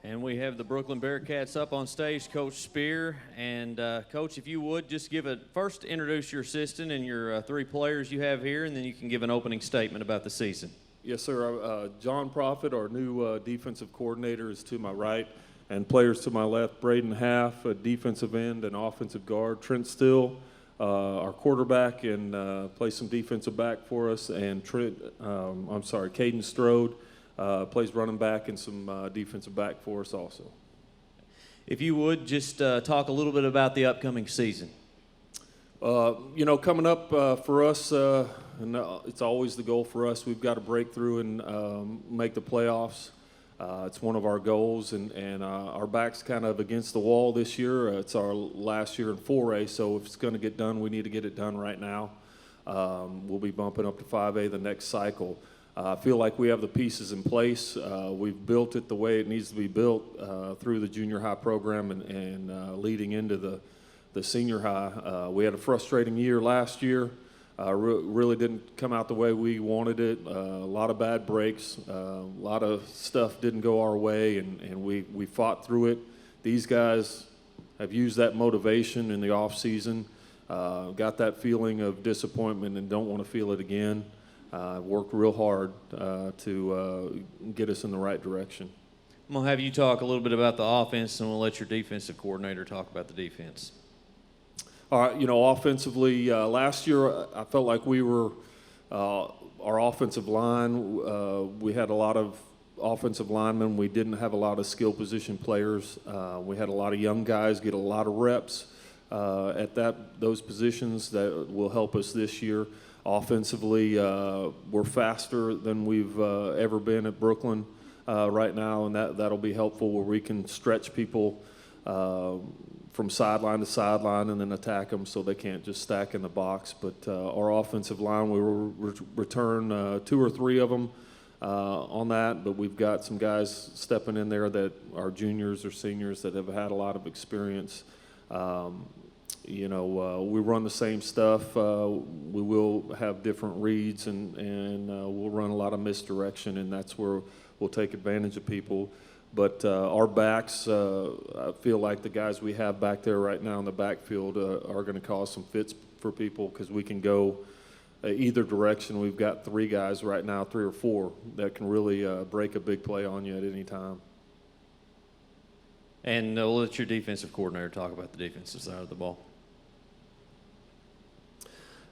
And we have the Brookland Bearcats up on stage, Coach Spear. And Coach, if you would, just first introduce your assistant and your three players you have here, and then you can give an opening statement about the season. Yes, sir. John Profit, our new defensive coordinator, is to my right, and players to my left, Braden Half, a defensive end and offensive guard, Trent Still, our quarterback, and plays some defensive back for us, and Caden Strode, plays running back and some defensive back for us also. If you would, just talk a little bit about the upcoming season. Coming up for us, and it's always the goal for us, we've got to break through and make the playoffs. It's one of our goals, and our back's kind of against the wall this year. It's our last year in 4A, so if it's going to get done, we need to get it done right now. We'll be bumping up to 5A the next cycle. I feel like we have the pieces in place. We've built it the way it needs to be built through the junior high program and leading into the senior high. We had a frustrating year last year. Really didn't come out the way we wanted it. A lot of bad breaks. A lot of stuff didn't go our way, and we fought through it. These guys have used that motivation in the off season, got that feeling of disappointment and don't want to feel it again. Worked real hard to get us in the right direction. I'm going to have you talk a little bit about the offense, and we'll let your defensive coordinator talk about the defense. All right, offensively, last year I felt like we were, our offensive line, we had a lot of offensive linemen. We didn't have a lot of skill position players. We had a lot of young guys get a lot of reps at those positions that will help us this year. Offensively, we're faster than we've ever been at Brookland right now, and that'll be helpful where we can stretch people from sideline to sideline and then attack them so they can't just stack in the box. But our offensive line, we will return 2 or 3 of them on that, but we've got some guys stepping in there that are juniors or seniors that have had a lot of experience. We run the same stuff. We will have different reads, and we'll run a lot of misdirection, and that's where we'll take advantage of people. But our backs, I feel like the guys we have back there right now in the backfield are going to cause some fits for people because we can go either direction. We've got 3 guys right now, 3 or 4, that can really break a big play on you at any time. And we'll let your defensive coordinator talk about the defensive side of the ball.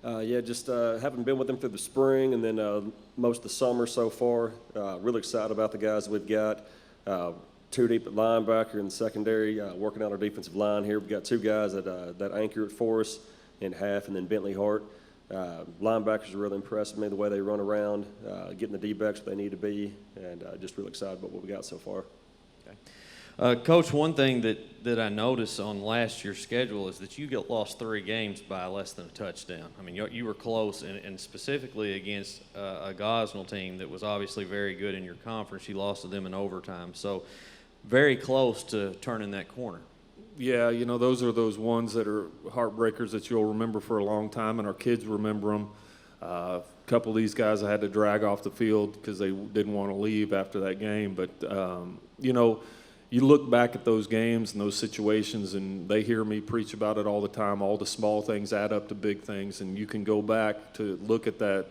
Having been with them through the spring and then most of the summer so far, really excited about the guys we've got. 2 deep at linebacker in the secondary, working out our defensive line here. We've got 2 guys that anchor it for us in Half and then Bentley Hart. Linebackers are really impressed with me, the way they run around, getting the D-backs where they need to be, and just really excited about what we got so far. Okay. Coach, one thing that I noticed on last year's schedule is that you lost 3 games by less than a touchdown. I mean, you were close, and specifically against a Gosnell team that was obviously very good in your conference. You lost to them in overtime. So very close to turning that corner. Yeah, those are those ones that are heartbreakers that you'll remember for a long time, and our kids remember them. A couple of these guys I had to drag off the field because they didn't want to leave after that game. But, you look back at those games and those situations, and they hear me preach about it all the time. All the small things add up to big things, and you can go back to look at that,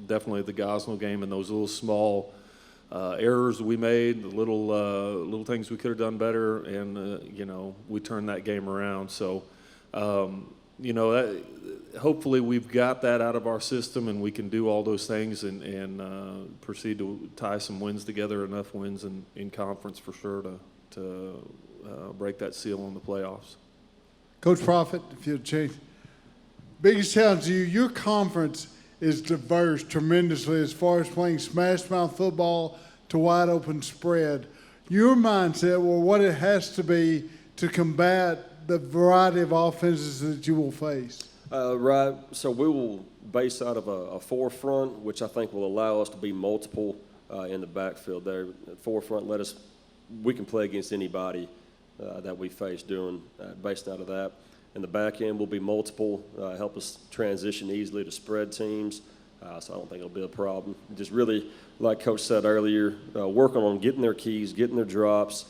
definitely the Gosnell game and those little small errors we made, the little things we could have done better, and, we turned that game around. So, hopefully we've got that out of our system and we can do all those things and proceed to tie some wins together, enough wins in conference for sure to break that seal on the playoffs. Coach Profit, if you'd change. Biggest challenge to you, your conference is diverse tremendously as far as playing smash mouth football to wide open spread. Your mindset, what it has to be to combat the variety of offenses that you will face. Right. So we will base out of a forefront, which I think will allow us to be multiple in the backfield there. At forefront, we can play against anybody that we face based out of that. In the back end, we'll be multiple, help us transition easily to spread teams. so I don't think it'll be a problem. Just really, like Coach said earlier, working on getting their keys, getting their drops,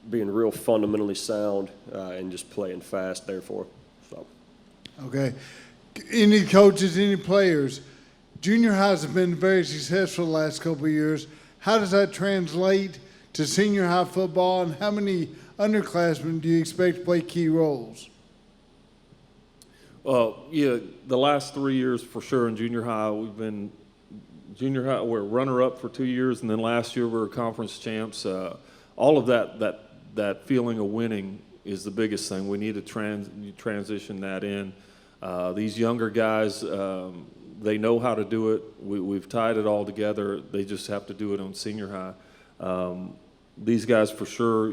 being real fundamentally sound, and just playing fast, therefore. So. Okay. Any coaches, any players, junior highs have been very successful the last couple of years. How does that translate to senior high football, and how many underclassmen do you expect to play key roles? Yeah, the last 3 years for sure in junior high, we're runner-up for 2 years, and then last year we were conference champs. All of that feeling of winning is the biggest thing. We need to transition that in. These younger guys, they know how to do it. We've tied it all together. They just have to do it on senior high. These guys for sure,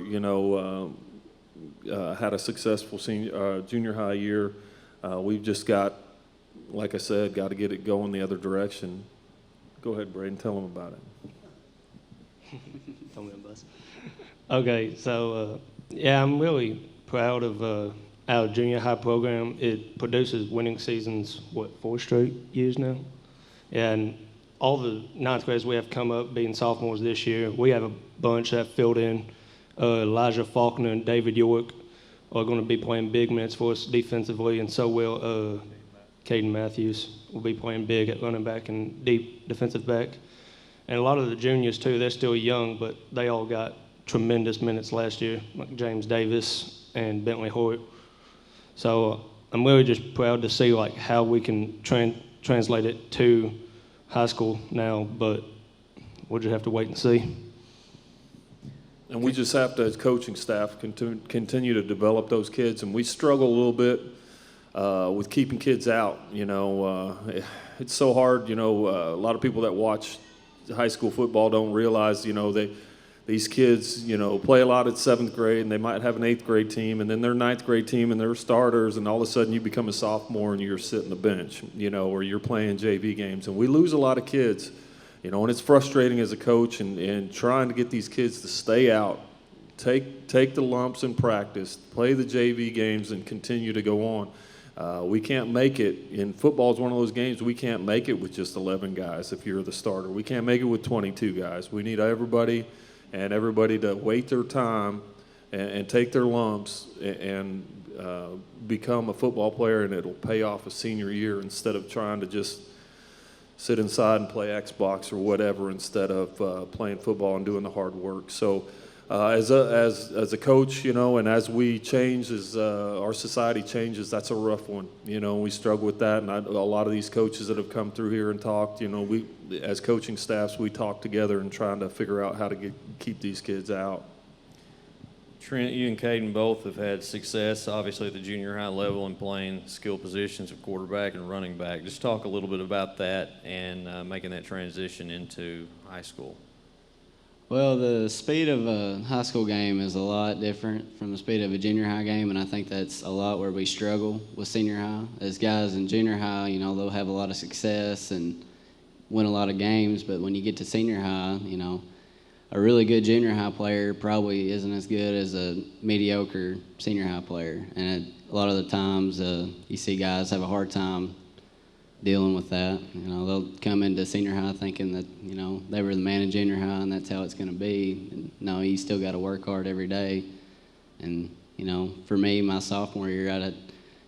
had a successful junior high year. We've just got, like I said, got to get it going the other direction. Go ahead, Braden, tell them about it. Throw me a bus. Okay, so yeah, I'm really proud of our junior high program. It produces winning seasons, 4 straight years now? And all the ninth graders we have come up being sophomores this year, we have a bunch that filled in. Elijah Faulkner and David York are going to be playing big minutes for us defensively, and so will Caden Matthews will be playing big at running back and deep defensive back. And a lot of the juniors, too, they're still young, but they all got tremendous minutes last year, like James Davis and Bentley Hoyt. So I'm really just proud to see like how we can translate it to high school now, but we'll just have to wait and see. And we just have to, as coaching staff, continue to develop those kids. And we struggle a little bit with keeping kids out. It's so hard. A lot of people that watch high school football don't realize, these kids, play a lot at 7th grade, and they might have an 8th grade team, and then their 9th grade team, and they're starters, and all of a sudden you become a sophomore and you're sitting the bench, or you're playing JV games. And we lose a lot of kids. And it's frustrating as a coach and trying to get these kids to stay out, take the lumps in practice, play the JV games, and continue to go on. We can't make it. In football is one of those games we can't make it with just 11 guys if you're the starter. We can't make it with 22 guys. We need everybody to wait their time and take their lumps and become a football player, and it'll pay off a senior year instead of trying to just sit inside and play Xbox or whatever instead of playing football and doing the hard work. So as a coach, and as we change, as our society changes, that's a rough one. We struggle with that. And a lot of these coaches that have come through here and talked, we as coaching staffs, we talk together and trying to figure out how to keep these kids out. Trent, you and Caden both have had success, obviously, at the junior high level in playing skill positions of quarterback and running back. Just talk a little bit about that and making that transition into high school. Well, the speed of a high school game is a lot different from the speed of a junior high game, and I think that's a lot where we struggle with senior high. As guys in junior high, they'll have a lot of success and win a lot of games, but when you get to senior high, a really good junior high player probably isn't as good as a mediocre senior high player. And a lot of the times you see guys have a hard time dealing with that. They'll come into senior high thinking that, they were the man in junior high and that's how it's going to be. And no, you still got to work hard every day. And, for me, my sophomore year, it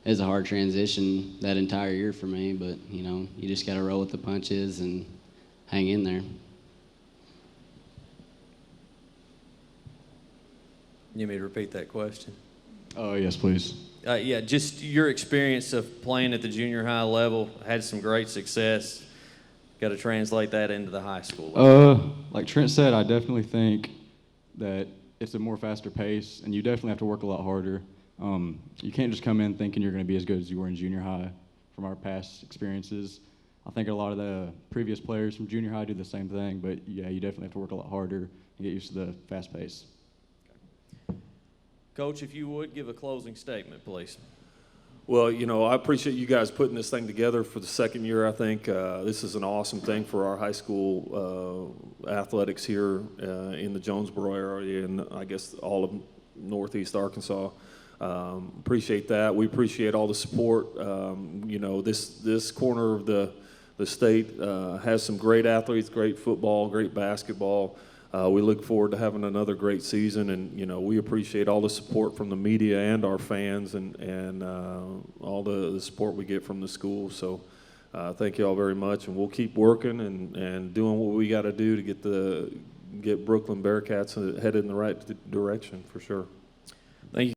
was a hard transition that entire year for me. But, you just got to roll with the punches and hang in there. You want me to repeat that question? Oh, yes, please. Yeah, just your experience of playing at the junior high level, had some great success. Got to translate that into the high school level. Like Trent said, I definitely think that it's a more faster pace, and you definitely have to work a lot harder. You can't just come in thinking you're going to be as good as you were in junior high from our past experiences. I think a lot of the previous players from junior high do the same thing, but yeah, you definitely have to work a lot harder and get used to the fast pace. Coach, if you would, give a closing statement, please. Well, I appreciate you guys putting this thing together for the second year. I think this is an awesome thing for our high school athletics here in the Jonesboro area and I guess all of Northeast Arkansas. Appreciate that. We appreciate all the support. This corner of the the state has some great athletes, great football, great basketball. We look forward to having another great season, and we appreciate all the support from the media and our fans, and all the support we get from the school. So thank you all very much, and we'll keep working and doing what we got to do to get Brookland Bearcats headed in the right direction for sure.